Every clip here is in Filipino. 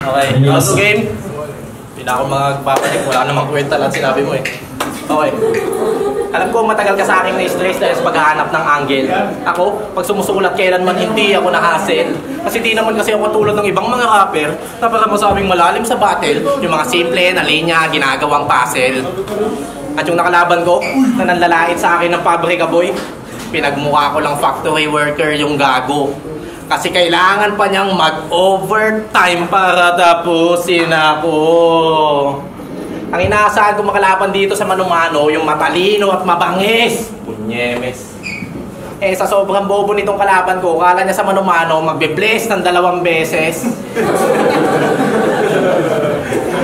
Okay, last game. Hindi na ako magpapalik. Wala namang kwenta lang sinabi mo eh. Okay. Alam ko matagal ka sa akin na-stress dahil sa paghahanap ng angle. Ako, pag sumusulat kailanman hindi ako na-hassle. Kasi di naman kasi ako tulad ng ibang mga rapper na para masabing malalim sa battle, yung mga simple na linya, ginagawang puzzle. At yung nakalaban ko, na nanlalait sa akin ng pabrika boy, pinagmukha ko lang factory worker yung gago. Kasi kailangan pa niyang mag-overtime para tapusin ako. Ang inaasahan ko makalaban dito sa Mano-Mano, yung matalino at mabangis. Punyemes. Eh sa sobrang bobo nitong kalaban ko, kala niya sa Mano-Mano, magbe-bless ng 2 beses.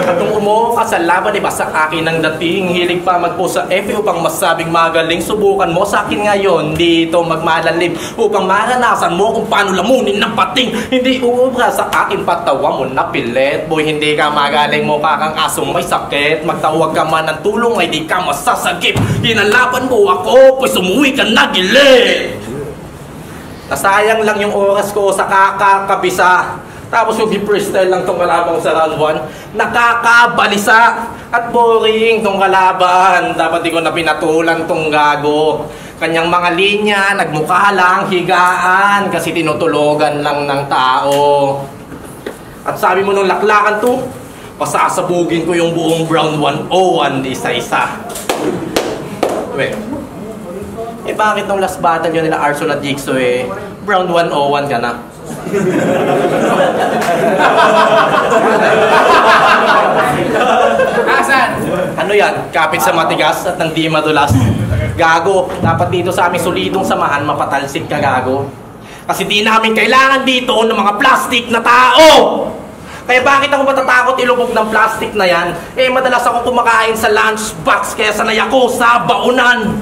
At nung umuha ka sa laban, iba sa akin ang dating. Hilig pa mag-post sa FB upang masabing magaling. Subukan mo sa akin ngayon dito magmalalim upang maranasan mo kung paano lamunin ng pating. Hindi uubra sa akin patawa mo na pilit. Boy, hindi ka magaling mo kakang asong may sakit. Magtawag ka man ng tulong ay di ka masasagip. Hinalaban mo ako, pues umuwi ka na gilid. Nasayang lang yung oras ko sa kakakabisa. Tapos yung freestyle lang tong kalaban sa round 1. Nakakabalisa at boring tong kalaban. Dapat di ko na pinatulan tong gago. Kanyang mga linya, nagmukha lang, higaan. Kasi tinutulogan lang ng tao. At sabi mo nung laklakan to, pasasabugin ko yung buong round 101 isa-isa. Wait. Eh bakit nung last battle yun nila Arson at Jigsaw eh, round 101 ka na? Asan? Ano yan? Kapit sa matigas at nang di madulas? Gago, dapat dito sa aming solidong samahan mapatalsik ka gago. Kasi di namin kailangan dito ng mga plastic na tao. Kaya bakit ako matatakot ilubog ng plastic na yan? Eh madalas ako kumakain sa lunchbox kaya sanay ako sa baunan.